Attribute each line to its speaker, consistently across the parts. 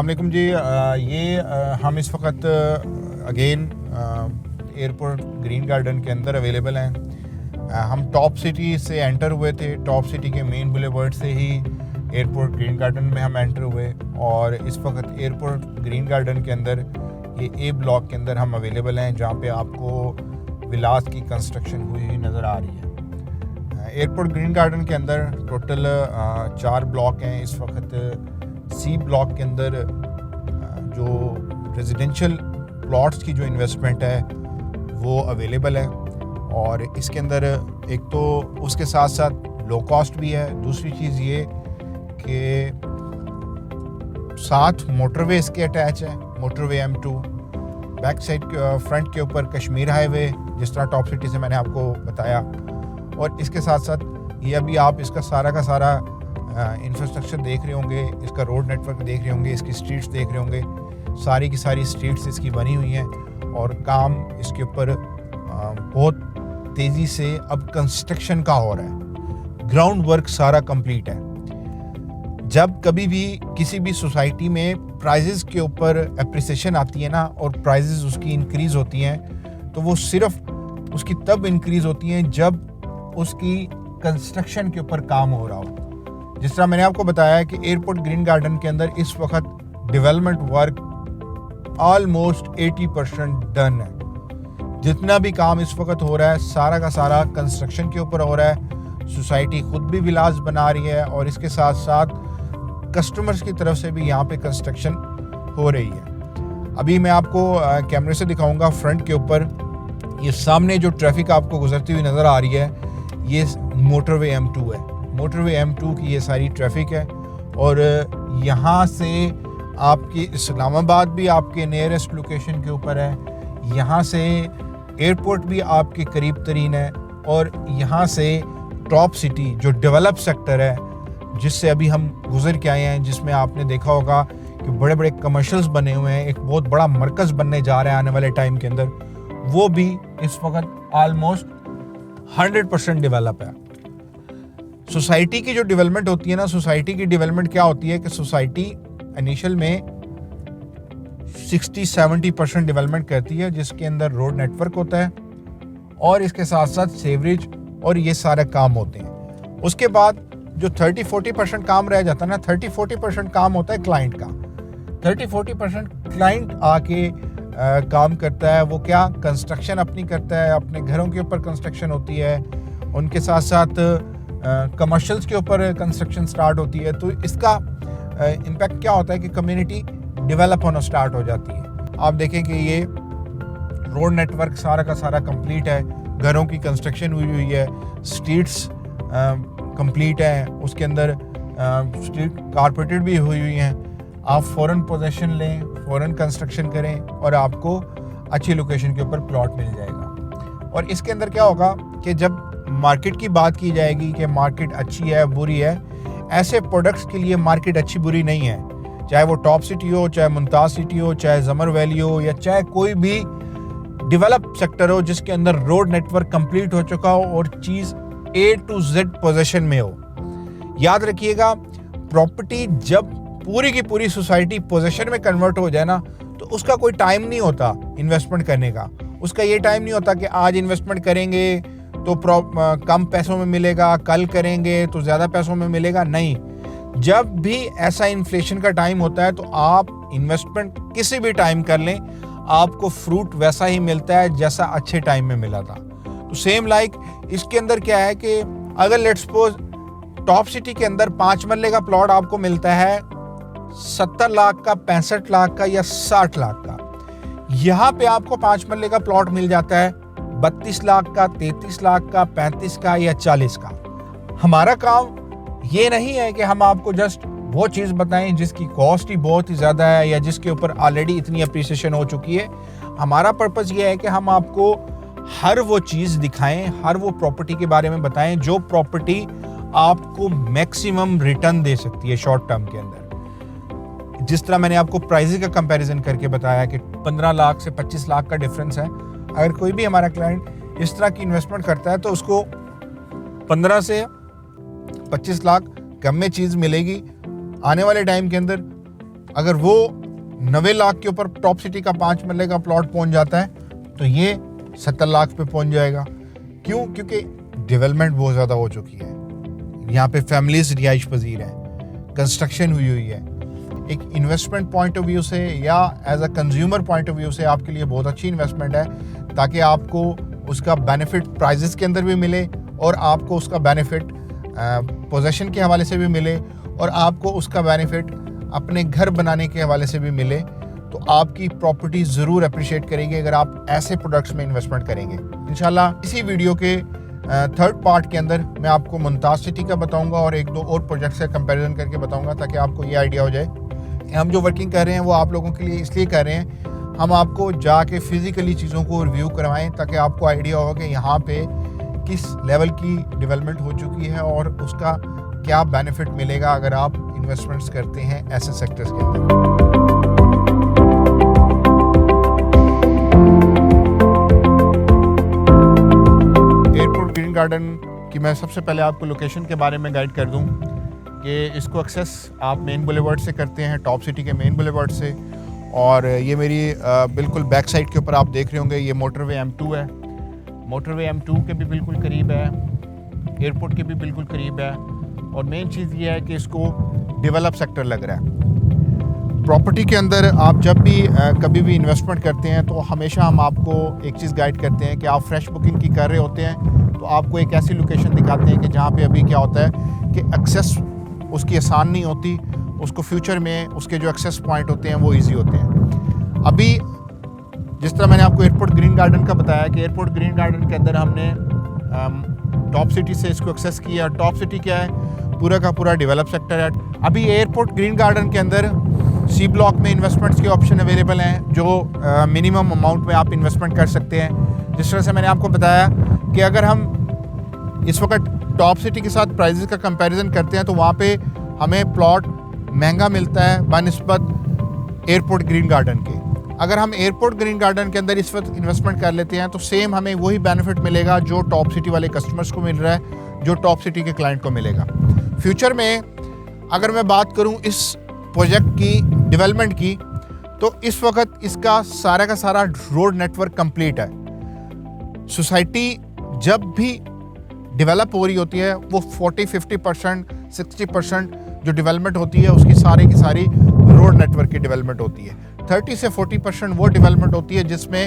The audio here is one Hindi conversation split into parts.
Speaker 1: अस्सलाम वालेकुम जी। हम इस वक्त अगेन एयरपोर्ट ग्रीन गार्डन के अंदर अवेलेबल हैं। हम टॉप सिटी से एंटर हुए थे, टॉप सिटी के मेन बुलेवर्ड से ही एयरपोर्ट ग्रीन गार्डन में हम एंटर हुए और इस वक्त एयरपोर्ट ग्रीन गार्डन के अंदर ये ए ब्लॉक के अंदर हम अवेलेबल हैं, जहाँ पे आपको विलास की कंस्ट्रक्शन हुई नज़र आ रही है। एयरपोर्ट ग्रीन गार्डन के अंदर टोटल 4 ब्लॉक हैं। इस वक्त सी ब्लॉक के अंदर जो रेजिडेंशियल प्लॉट्स की जो इन्वेस्टमेंट है वो अवेलेबल है और इसके अंदर एक तो उसके साथ साथ लो कॉस्ट भी है। दूसरी चीज़ ये कि 7 मोटरवे इसके अटैच है, motorway M2, back side front के ऊपर कश्मीर हाईवे जिस तरह टॉप सिटी से मैंने आपको बताया, और इसके साथ साथ ये अभी आप इसका सारा का सारा इंफ्रास्ट्रक्चर देख रहे होंगे, इसका रोड नेटवर्क देख रहे होंगे, इसकी स्ट्रीट्स देख रहे होंगे। सारी की सारी स्ट्रीट्स इसकी बनी हुई हैं और काम इसके ऊपर बहुत तेज़ी से अब कंस्ट्रक्शन का हो रहा है। ग्राउंड वर्क सारा कंप्लीट है। जब कभी भी किसी भी सोसाइटी में प्राइजेस के ऊपर एप्रिसिएशन आती है ना और प्राइजेस उसकी इंक्रीज़ होती हैं, तो वो सिर्फ उसकी तब इंक्रीज़ होती हैं जब उसकी कंस्ट्रक्शन के ऊपर काम हो रहा हो। जिस तरह मैंने आपको बताया कि एयरपोर्ट ग्रीन गार्डन के अंदर इस वक्त डेवलपमेंट वर्क ऑलमोस्ट 80% डन है। जितना भी काम इस वक्त हो रहा है सारा का सारा कंस्ट्रक्शन के ऊपर हो रहा है। सोसाइटी खुद भी विलास बना रही है और इसके साथ साथ कस्टमर्स की तरफ से भी यहाँ पे कंस्ट्रक्शन हो रही है। अभी मैं आपको कैमरे से दिखाऊंगा फ्रंट के ऊपर। ये सामने जो ट्रैफिक आपको गुजरती हुई नज़र आ रही है ये मोटरवे M2 है। मोटरवे M2 की ये सारी ट्रैफिक है और यहाँ से आपकी इस्लामाबाद भी आपके नियरेस्ट लोकेशन के ऊपर है, यहाँ से एयरपोर्ट भी आपके करीब तरीन है और यहाँ से टॉप सिटी जो डेवलप सेक्टर है जिससे अभी हम गुजर के आए हैं, जिसमें आपने देखा होगा कि बड़े बड़े कमर्शियल्स बने हुए हैं, एक बहुत बड़ा मरकज़ बनने जा रहा है आने वाले टाइम के अंदर, वो भी इस वक्त ऑलमोस्ट 100% डेवलप है। सोसाइटी की जो डेवलपमेंट होती है ना, सोसाइटी की डेवलपमेंट क्या होती है कि सोसाइटी इनिशियल में 60-70% डेवलपमेंट करती है, जिसके अंदर रोड नेटवर्क होता है और इसके साथ साथ सेवरेज और ये सारे काम होते हैं। उसके बाद जो 30-40% काम रह जाता है ना, 30-40% काम होता है क्लाइंट का। 30-40% क्लाइंट आके काम करता है। वो क्या कंस्ट्रक्शन अपनी करता है, अपने घरों के ऊपर कंस्ट्रक्शन होती है, उनके साथ साथ कमर्शियल्स के ऊपर कंस्ट्रक्शन स्टार्ट होती है। तो इसका इम्पैक्ट क्या होता है कि कम्युनिटी डेवलप होना स्टार्ट हो जाती है। आप देखें कि ये रोड नेटवर्क सारा का सारा कंप्लीट है, घरों की कंस्ट्रक्शन हुई हुई है, स्ट्रीट्स कंप्लीट है, उसके अंदर स्ट्रीट कारपेटेड भी हुई हुई हैं। आप फ़ौरन पोजेशन लें, फ़ौरन कंस्ट्रक्शन करें और आपको अच्छी लोकेशन के ऊपर प्लॉट मिल जाएगा। और इसके अंदर क्या होगा कि जब मार्केट की बात की जाएगी कि मार्केट अच्छी है बुरी है, ऐसे प्रोडक्ट्स के लिए मार्केट अच्छी बुरी नहीं है। चाहे वो टॉप सिटी हो, चाहे मुमताज़ सिटी हो, चाहे जमर वैली हो, या चाहे कोई भी डेवलप सेक्टर हो जिसके अंदर रोड नेटवर्क कंप्लीट हो चुका हो और चीज़ A to Z पोजेशन में हो। याद रखिएगा, प्रॉपर्टी जब पूरी की पूरी सोसाइटी पोजेशन में कन्वर्ट हो जाए ना, तो उसका कोई टाइम नहीं होता इन्वेस्टमेंट करने का। उसका ये टाइम नहीं होता कि आज इन्वेस्टमेंट करेंगे तो कम पैसों में मिलेगा, कल करेंगे तो ज़्यादा पैसों में मिलेगा। नहीं, जब भी ऐसा इन्फ्लेशन का टाइम होता है तो आप इन्वेस्टमेंट किसी भी टाइम कर लें, आपको फ्रूट वैसा ही मिलता है जैसा अच्छे टाइम में मिला था। तो सेम लाइक इसके अंदर क्या है कि अगर लेट्स सपोज टॉप सिटी के अंदर 5 मरले का प्लॉट आपको मिलता है 70 लाख का, 65 लाख का या 60 लाख का, यहाँ पे आपको 5 मरले का प्लॉट मिल जाता है 32 लाख का, 33 लाख का, 35 का या 40 का। हमारा काम ये नहीं है कि हम आपको जस्ट वो चीज़ बताएं जिसकी कॉस्ट ही बहुत ही ज़्यादा है या जिसके ऊपर ऑलरेडी इतनी अप्रिसिएशन हो चुकी है। हमारा पर्पज़ ये है कि हम आपको हर वो चीज़ दिखाएं, हर वो प्रॉपर्टी के बारे में बताएं जो प्रॉपर्टी आपको मैक्सिमम रिटर्न दे सकती है शॉर्ट टर्म के अंदर। जिस तरह मैंने आपको प्राइस का कंपैरिजन करके बताया कि 15 लाख से 25 लाख का डिफरेंस है। अगर कोई भी हमारा क्लाइंट इस तरह की इन्वेस्टमेंट करता है तो उसको 15 से 25 लाख कम में चीज़ मिलेगी। आने वाले टाइम के अंदर अगर वो 90 लाख के ऊपर टॉप सिटी का 5 मरले का प्लॉट पहुंच जाता है तो ये 70 लाख पे पहुंच जाएगा। क्यों? क्योंकि डेवलपमेंट बहुत ज़्यादा हो चुकी है, यहाँ पे फैमिलीज रिहाइश पजीर है, कंस्ट्रक्शन हुई है। एक इन्वेस्टमेंट पॉइंट ऑफ व्यू से या as a consumer point of view से आपके लिए बहुत अच्छी इन्वेस्टमेंट है, ताकि आपको उसका बेनिफिट प्राइजेस के अंदर भी मिले और आपको उसका बेनिफिट पोजेशन के हवाले से भी मिले और आपको उसका बेनिफिट अपने घर बनाने के हवाले से भी मिले। तो आपकी प्रॉपर्टी ज़रूर अप्रिशिएट करेगी अगर आप ऐसे प्रोडक्ट्स में इन्वेस्टमेंट करेंगे। इंशाल्लाह इसी वीडियो के थर्ड पार्ट के अंदर मैं आपको मुमताज़ सिटी का बताऊंगा और एक दो और प्रोजेक्ट्स का कंपैरिजन करके बताऊंगा, ताकि आपको ये आइडिया हो जाए कि हम जो वर्किंग कर रहे हैं वो आप लोगों के लिए इसलिए कर रहे हैं, हम आपको जाके फिज़िकली चीज़ों को रिव्यू करवाएं ताकि आपको आइडिया हो कि यहाँ पे किस लेवल की डेवलपमेंट हो चुकी है और उसका क्या बेनिफिट मिलेगा अगर आप इन्वेस्टमेंट्स करते हैं ऐसे सेक्टर्स के अंदर। एयरपोर्ट ग्रीन गार्डन की मैं सबसे पहले आपको लोकेशन के बारे में गाइड कर दूं कि इसको एक्सेस आप मेन बुलेवार्ड से करते हैं, टॉप सिटी के मेन बुलेवार्ड से। और ये मेरी बिल्कुल बैक साइड के ऊपर आप देख रहे होंगे, ये मोटरवे M2 है। मोटरवे M2 के भी बिल्कुल करीब है, एयरपोर्ट के भी बिल्कुल करीब है। और मेन चीज़ ये है कि इसको डेवलप सेक्टर लग रहा है। प्रॉपर्टी के अंदर आप जब भी कभी भी इन्वेस्टमेंट करते हैं तो हमेशा हम आपको एक चीज़ गाइड करते हैं कि आप फ्रेश बुकिंग की कर रहे होते हैं तो आपको एक ऐसी लोकेशन दिखाते हैं कि जहाँ पे अभी क्या होता है कि एक्सेस उसकी आसान नहीं होती, उसको फ्यूचर में उसके जो एक्सेस पॉइंट होते हैं वो ईजी होते हैं। अभी जिस तरह मैंने आपको एयरपोर्ट ग्रीन गार्डन का बताया कि एयरपोर्ट ग्रीन गार्डन के अंदर हमने टॉप सिटी से इसको एक्सेस किया। टॉप सिटी क्या है? पूरा का पूरा डेवलप सेक्टर है। अभी एयरपोर्ट ग्रीन गार्डन के अंदर सी ब्लॉक में इन्वेस्टमेंट्स के ऑप्शन अवेलेबल हैं, जो मिनिमम अमाउंट में आप इन्वेस्टमेंट कर सकते हैं। जिस तरह से मैंने आपको बताया कि अगर हम इस वक्त टॉप सिटी के साथ प्राइजेस का कंपैरिजन करते हैं तो वहाँ पे हमें प्लॉट महंगा मिलता है बनिस्बत एयरपोर्ट ग्रीन गार्डन के। अगर हम एयरपोर्ट ग्रीन गार्डन के अंदर इस वक्त इन्वेस्टमेंट कर लेते हैं तो सेम हमें वही बेनिफिट मिलेगा जो टॉप सिटी वाले कस्टमर्स को मिल रहा है, जो टॉप सिटी के क्लाइंट को मिलेगा। फ्यूचर में अगर मैं बात करूं इस प्रोजेक्ट की डेवलपमेंट की, तो इस वक्त इसका सारा का सारा रोड नेटवर्क कंप्लीट है। सोसाइटी जब भी डेवलप हो रही होती है वो 40-50%, 60% जो डेवलपमेंट होती है उसकी सारी की सारी रोड नेटवर्क की डेवलपमेंट होती है। 30 से 40% वो डेवलपमेंट होती है जिसमें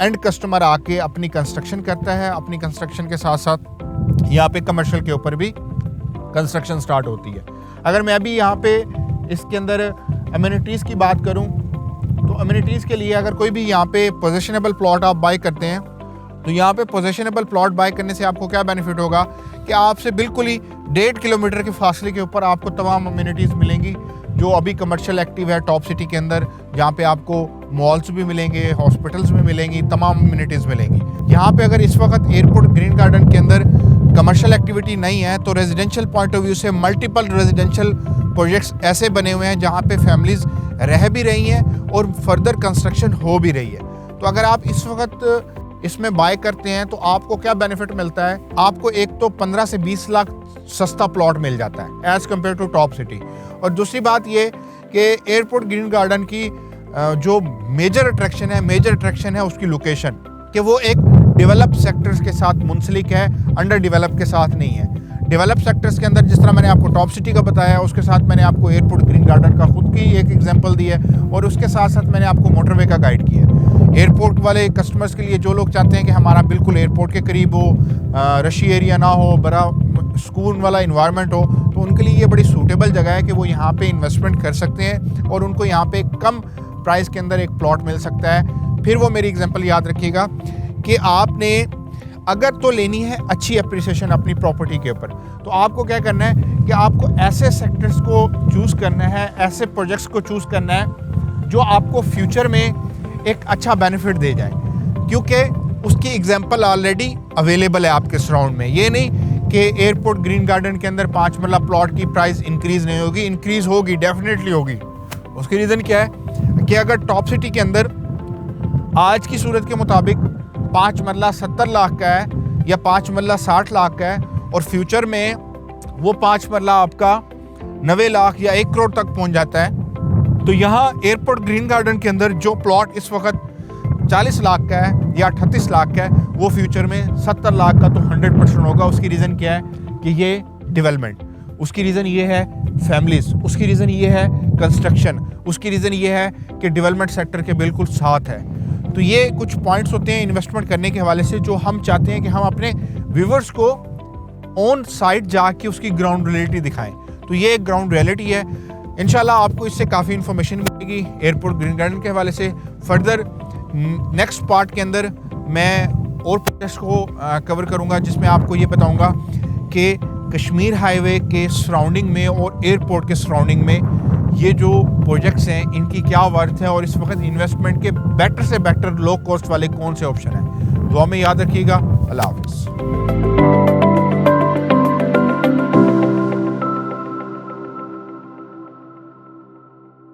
Speaker 1: एंड कस्टमर आके अपनी कंस्ट्रक्शन करता है। अपनी कंस्ट्रक्शन के साथ साथ यहाँ पे कमर्शियल के ऊपर भी कंस्ट्रक्शन स्टार्ट होती है। अगर मैं अभी यहाँ पे इसके अंदर अम्यूनिटीज़ की बात करूँ तो अम्यूनिटीज़ के लिए अगर कोई भी यहाँ पे पोजेशनेबल प्लॉट आप बाई करते हैं तो यहाँ पे पोजेशनेबल प्लॉट बाय करने से आपको क्या बेनिफिट होगा कि आपसे बिल्कुल ही 1.5 किलोमीटर के फासले के ऊपर आपको तमाम अम्यूनिटीज़ मिलेंगी जो अभी कमर्शियल एक्टिव है टॉप सिटी के अंदर, जहाँ पे आपको मॉल्स भी मिलेंगे, हॉस्पिटल्स भी मिलेंगी, तमाम अम्यूनिटीज़ मिलेंगी। यहाँ पे अगर इस वक्त एयरपोर्ट ग्रीन गार्डन के अंदर कमर्शियल एक्टिविटी नहीं है तो रेजिडेंशियल पॉइंट ऑफ व्यू से मल्टीपल रेजिडेंशियल प्रोजेक्ट्स ऐसे बने हुए हैं जहाँ पे फैमिलीज रह भी रही हैं और फर्दर कंस्ट्रक्शन हो भी रही है। तो अगर आप इस वक्त इसमें बाय करते हैं तो आपको क्या बेनिफिट मिलता है? आपको एक तो 15 से 20 लाख सस्ता प्लॉट मिल जाता है as compare to top city. और दूसरी बात ये कि एयरपोर्ट ग्रीन गार्डन की जो मेजर अट्रैक्शन है उसकी लोकेशन, कि वो एक डेवलप सेक्टर्स के साथ मुंसलिक है, अंडर डेवलप के साथ नहीं है। डेवलप सेक्टर्स के अंदर जिस तरह मैंने आपको टॉप सिटी का बताया, उसके साथ मैंने आपको एयरपोर्ट ग्रीन गार्डन का खुद की एक एग्जांपल दी है और उसके साथ साथ मैंने आपको मोटरवे का गाइड किया है। एयरपोर्ट वाले कस्टमर्स के लिए जो लोग चाहते हैं कि हमारा बिल्कुल एयरपोर्ट के करीब हो, रशी एरिया ना हो, बड़ा सुकून वाला इन्वायरमेंट हो, तो उनके लिए ये बड़ी सूटेबल जगह है कि वो यहाँ पे इन्वेस्टमेंट कर सकते हैं और उनको यहाँ पे कम प्राइस के अंदर एक प्लॉट मिल सकता है। फिर वो मेरी एग्जांपल याद रखिएगा कि आपने अगर तो लेनी है अच्छी एप्रिसिएशन अपनी प्रॉपर्टी के ऊपर, तो आपको क्या करना है कि आपको ऐसे सेक्टर्स को चूज़ करना है, ऐसे प्रोजेक्ट्स को चूज़ करना है जो आपको फ्यूचर में एक अच्छा बेनिफिट दे जाए, क्योंकि उसकी एग्जांपल ऑलरेडी अवेलेबल है आपके सराउंड में। ये नहीं कि एयरपोर्ट ग्रीन गार्डन के अंदर 5 मरला प्लॉट की प्राइस इंक्रीज़ नहीं होगी, इंक्रीज़ होगी, डेफिनेटली होगी। उसकी रीज़न क्या है कि अगर टॉप सिटी के अंदर आज की सूरत के मुताबिक 5 मरला 70 लाख का है या 5 मरला 60 लाख का है और फ्यूचर में वो 5 मरला आपका 90 लाख या 1 करोड़ तक पहुंच जाता है, तो यहाँ एयरपोर्ट ग्रीन गार्डन के अंदर जो प्लॉट इस वक्त 40 लाख का है या 38 लाख का है, वो फ्यूचर में 70 लाख का तो 100% होगा। उसकी रीज़न क्या है कि ये डेवलपमेंट, उसकी रीज़न ये है फैमिलीज, उसकी रीज़न ये है कंस्ट्रक्शन, उसकी रीज़न ये है कि डेवलपमेंट सेक्टर के बिल्कुल साथ है। तो ये कुछ पॉइंट्स होते हैं इन्वेस्टमेंट करने के हवाले से जो हम चाहते हैं कि हम अपने व्यूवर्स को ऑन साइट जाके उसकी ग्राउंड रियलिटी दिखाएं। तो ये एक ग्राउंड रियलिटी है। इंशाल्लाह आपको इससे काफ़ी इन्फॉर्मेशन मिलेगी एयरपोर्ट ग्रीन गार्डन के हवाले से। फर्दर नेक्स्ट पार्ट के अंदर मैं और प्रोजेक्ट्स को कवर करूंगा, जिसमें आपको ये बताऊंगा कि कश्मीर हाईवे के सराउंडिंग में और एयरपोर्ट के सराउंडिंग में ये जो प्रोजेक्ट्स हैं इनकी क्या वर्थ है और इस वक्त इन्वेस्टमेंट के बेटर से बेटर लो कॉस्ट वाले कौन से ऑप्शन हैं। दुआ में याद रखिएगा। अल्लाह हाफ़िज़।